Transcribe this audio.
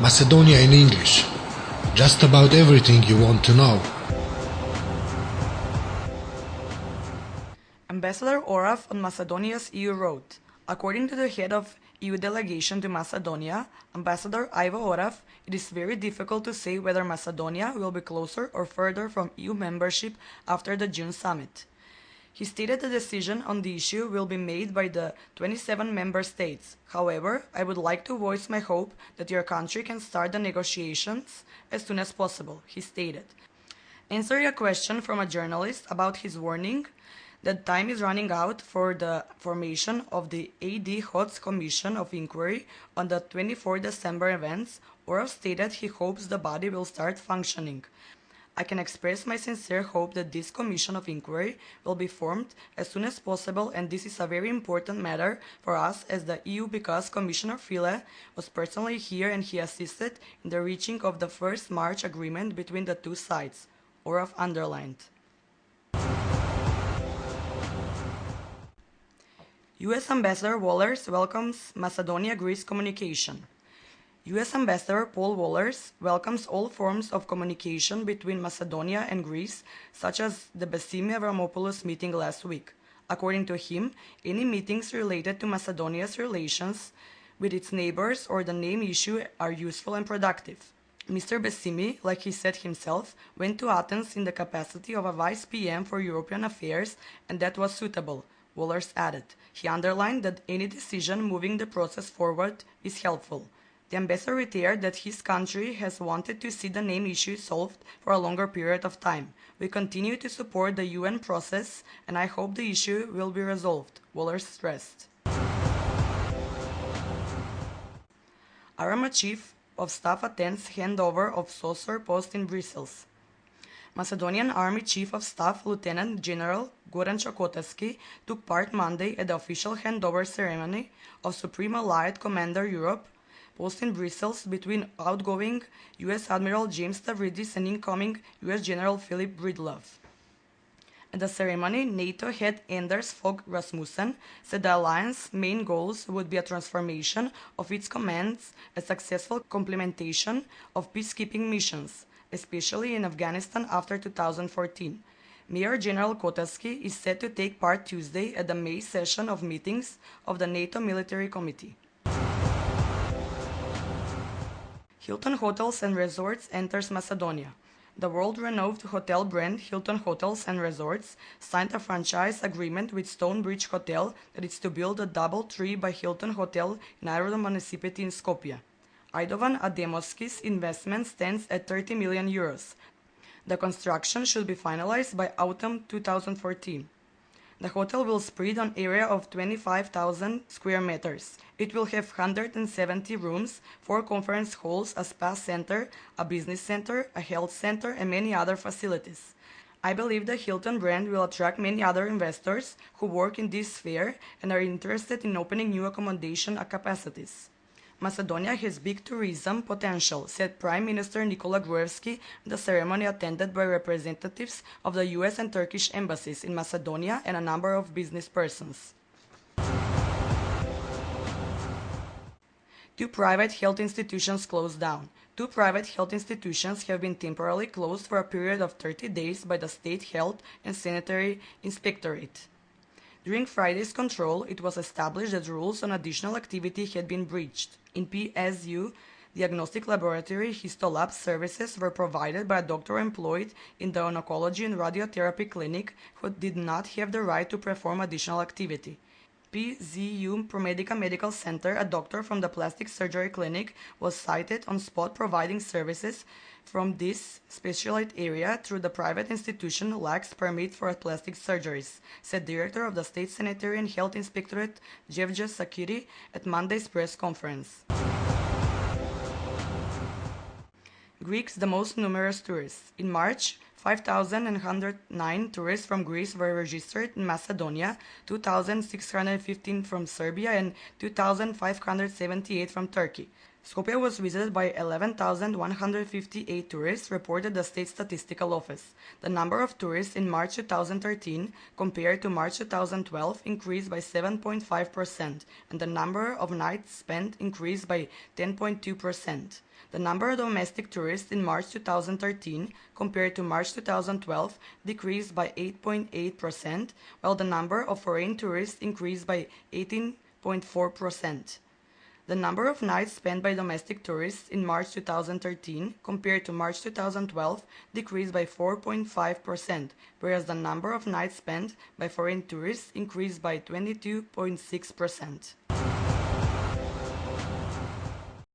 Macedonia in English. Just about everything you want to know. Ambassador Oraf on Macedonia's EU road. According to the head of EU delegation to Macedonia, Ambassador Ivo Oraf, it is very difficult to say whether Macedonia will be closer or further from EU membership after the June summit. He stated the decision on the issue will be made by the 27 member states. However, I would like to voice my hope that your country can start the negotiations as soon as possible, he stated. Answering a question from a journalist about his warning that time is running out for the formation of the AD Hoc Commission of Inquiry on the 24 December events, Oraf stated he hopes the body will start functioning. I can express my sincere hope that this Commission of Inquiry will be formed as soon as possible, and this is a very important matter for us as the EU because Commissioner Füle was personally here and he assisted in the reaching of the first March agreement between the two sides, Oraf underlined. U.S. Ambassador Wohlers welcomes Macedonia-Greece communication. U.S. Ambassador Paul Wohlers welcomes all forms of communication between Macedonia and Greece, such as the Bessimi Avramopoulos meeting last week. According to him, any meetings related to Macedonia's relations with its neighbors or the name issue are useful and productive. Mr. Bessimi, like he said himself, went to Athens in the capacity of a Vice PM for European Affairs, and that was suitable, Wohlers added. He underlined that any decision moving the process forward is helpful. The ambassador reiterated that his country has wanted to see the name issue solved for a longer period of time. We continue to support the UN process, and I hope the issue will be resolved, Wohlers stressed. Arma Chief of Staff attends handover of Saucer post in Brussels. Macedonian Army Chief of Staff Lieutenant General Goran Čokotaski took part Monday at the official handover ceremony of Supreme Allied Commander Europe post in Brussels between outgoing U.S. Admiral James Stavridis and incoming U.S. General Philip Breedlove. At the ceremony, NATO head Anders Fogh Rasmussen said the alliance's main goals would be a transformation of its commands, a successful complementation of peacekeeping missions, especially in Afghanistan after 2014. Major General Kotaski is set to take part Tuesday at the May session of meetings of the NATO Military Committee. Hilton Hotels and Resorts enters Macedonia. The world-renowned hotel brand Hilton Hotels and Resorts signed a franchise agreement with Stonebridge Hotel that is to build a DoubleTree by Hilton Hotel in Aerodrome Municipality in Skopje. Idovan Ademoski's investment stands at 30 million euros. The construction should be finalized by autumn 2014. The hotel will spread an area of 25,000 square meters. It will have 170 rooms, 4 conference halls, a spa center, a business center, a health center, and many other facilities. I believe the Hilton brand will attract many other investors who work in this sphere and are interested in opening new accommodation capacities. Macedonia has big tourism potential, said Prime Minister Nikola Gruevski at the ceremony attended by representatives of the US and Turkish embassies in Macedonia and a number of business persons. 2 private health institutions closed down. 2 private health institutions have been temporarily closed for a period of 30 days by the State Health and Sanitary Inspectorate. During Friday's control, it was established that rules on additional activity had been breached. In PSU, diagnostic laboratory histolab services were provided by a doctor employed in the oncology and radiotherapy clinic who did not have the right to perform additional activity. PZU ProMedica Medical Center, a doctor from the plastic surgery clinic, was cited on spot providing services from this specialized area through the private institution lacks permit for plastic surgeries, said Director of the State Sanitary and Health Inspectorate Jevge Sakiri at Monday's press conference. Greeks the most numerous tourists. In March, 5,109 tourists from Greece were registered in Macedonia, 2,615 from Serbia, and 2,578 from Turkey. Skopje was visited by 11,158 tourists, reported the state statistical office. The number of tourists in March 2013 compared to March 2012 increased by 7.5%, and the number of nights spent increased by 10.2%. The number of domestic tourists in March 2013 compared to March 2012 decreased by 8.8%, while the number of foreign tourists increased by 18.4%. The number of nights spent by domestic tourists in March 2013 compared to March 2012 decreased by 4.5%, whereas the number of nights spent by foreign tourists increased by 22.6%.